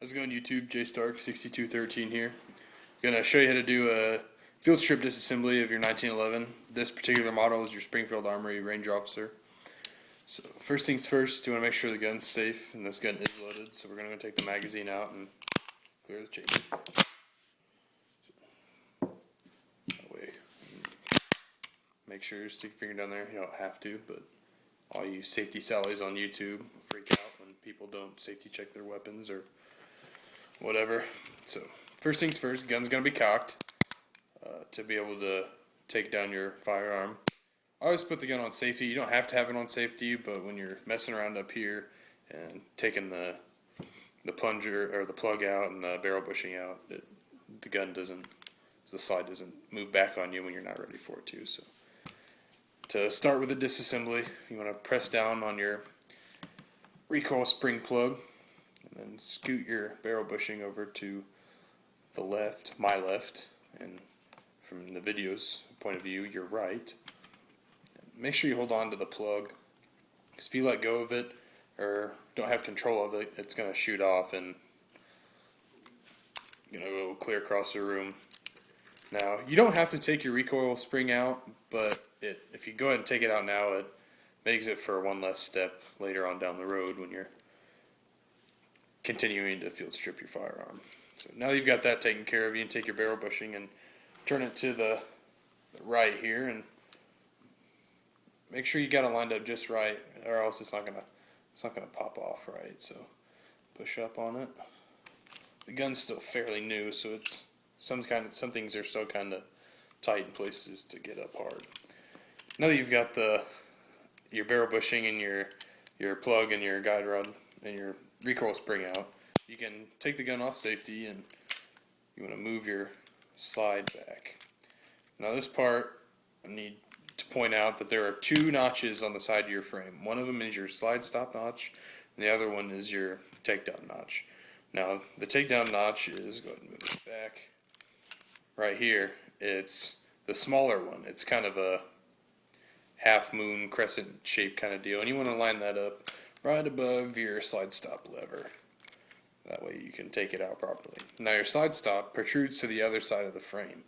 How's it going, YouTube? JStark6213 here. I'm going to show you how to do a field strip disassembly of your 1911. This particular model is your Springfield Armory Ranger Officer. So first things first, you want to make sure the gun's safe, and this gun is loaded. So we're going to take the magazine out and clear the chamber. That way, make sure you stick your finger down there. You don't have to, but all you safety sallies on YouTube freak out when people don't safety check their weapons or whatever. So first things first, gun's gonna be cocked to be able to take down your firearm. I always put the gun on safety. You don't have to have it on safety, but when you're messing around up here and taking the plunger or the plug out and the barrel bushing out, the slide doesn't move back on you when you're not ready for it to. So to start with the disassembly, you want to press down on your recoil spring plug and then scoot your barrel bushing over to the left, my left, and from the video's point of view, your right. Make sure you hold on to the plug, because if you let go of it or don't have control of it, it's going to shoot off and go clear across the room. Now, you don't have to take your recoil spring out, but if you go ahead and take it out now, it makes it for one less step later on down the road when you're continuing to field strip your firearm. So now that you've got that taken care of, you can take your barrel bushing and turn it to the right here, and make sure you got it lined up just right, or else it's not gonna pop off right. So push up on it. The gun's still fairly new, so it's some things are still kind of tight in places to get up hard. Now that you've got your barrel bushing and your plug and your guide rod and your recoil spring out, you can take the gun off safety and you want to move your slide back. Now this part, I need to point out that there are two notches on the side of your frame. One of them is your slide stop notch, and the other one is your takedown notch. Now the takedown notch is, go ahead and move it back, right here. It's the smaller one. It's kind of a half moon crescent shape kind of deal, and you want to line that up right above your slide stop lever. That way you can take it out properly. Now your slide stop protrudes to the other side of the frame.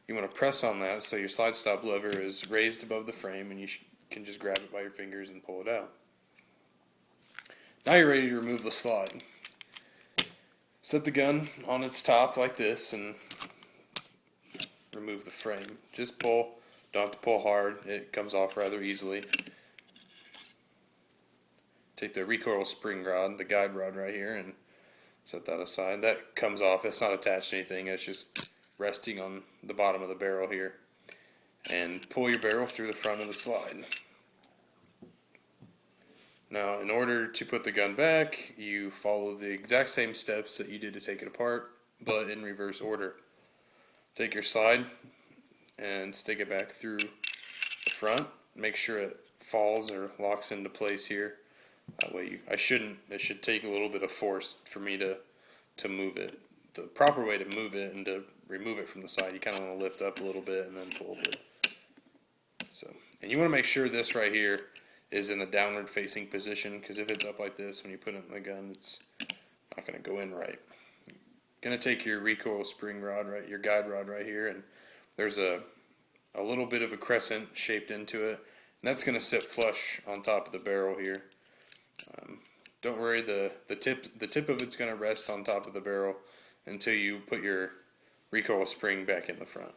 You want to press on that so your slide stop lever is raised above the frame, and you can just grab it by your fingers and pull it out. Now you're ready to remove the slide. Set the gun on its top like this and remove the frame. Just pull. Don't have to pull hard. It comes off rather easily. Take the recoil spring rod, the guide rod right here, and set that aside. That comes off. It's not attached to anything. It's just resting on the bottom of the barrel here. And pull your barrel through the front of the slide. Now, in order to put the gun back, you follow the exact same steps that you did to take it apart, but in reverse order. Take your slide and stick it back through the front. Make sure it falls or locks into place here. That way it should take a little bit of force for me to move it. The proper way to move it and to remove it from the side, you kind of want to lift up a little bit and then pull it. So, and you want to make sure this right here is in the downward facing position, because if it's up like this when you put it in the gun, it's not going to go in right. You're going to take your recoil spring rod, right, your guide rod right here, and there's a little bit of a crescent shaped into it, and that's going to sit flush on top of the barrel here. Don't worry, the tip of it's going to rest on top of the barrel until you put your recoil spring back in the front.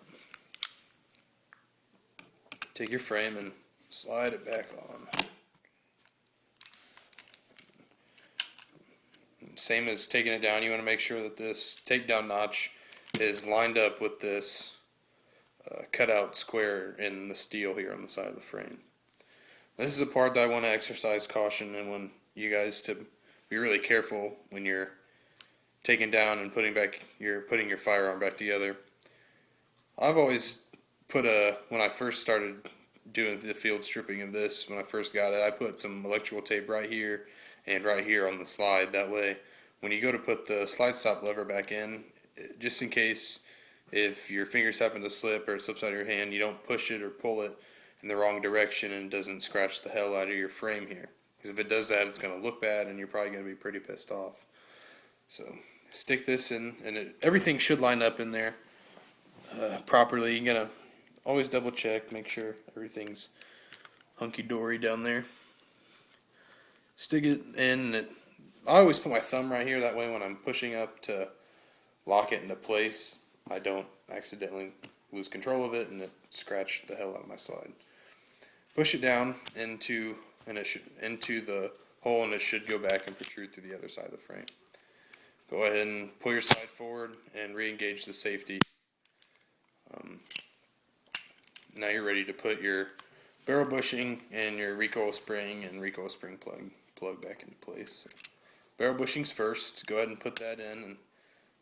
Take your frame and slide it back on. Same as taking it down, you want to make sure that this takedown notch is lined up with this cutout square in the steel here on the side of the frame. This is a part that I want to exercise caution and want you guys to be really careful when you're taking down and putting your firearm back together. I've always when I first started doing the field stripping of this, when I first got it, I put some electrical tape right here and right here on the slide. That way, when you go to put the slide stop lever back in, just in case if your fingers happen to slip or it slips out of your hand, you don't push it or pull it in the wrong direction and it doesn't scratch the hell out of your frame here. Because if it does that, it's going to look bad and you're probably going to be pretty pissed off. So stick this in, and everything should line up in there properly. You gotta always double check, make sure everything's hunky-dory down there. Stick it in. I always put my thumb right here, that way when I'm pushing up to lock it into place, I don't accidentally lose control of it and it scratch the hell out of my slide. Push it down into the hole, and it should go back and protrude through the other side of the frame. Go ahead and pull your slide forward and re-engage the safety. Now you're ready to put your barrel bushing and your recoil spring and recoil spring plug back into place. Barrel bushings first. Go ahead and put that in, and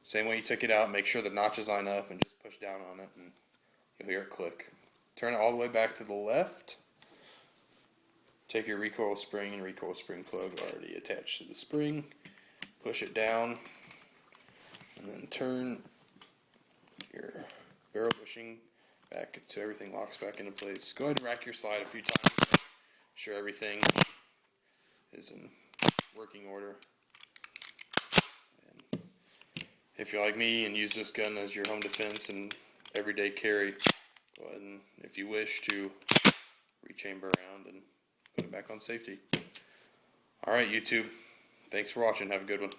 same way you took it out, make sure the notches line up and just push down on it and you'll hear it click. Turn it all the way back to the left. Take your recoil spring and recoil spring plug already attached to the spring. Push it down and then turn your barrel bushing back so everything locks back into place. Go ahead and rack your slide a few times. Make sure everything is in working order. And if you're like me and use this gun as your home defense and everyday carry, go ahead and, if you wish, to rechamber around and put it back on safety. Alright, YouTube. Thanks for watching. Have a good one.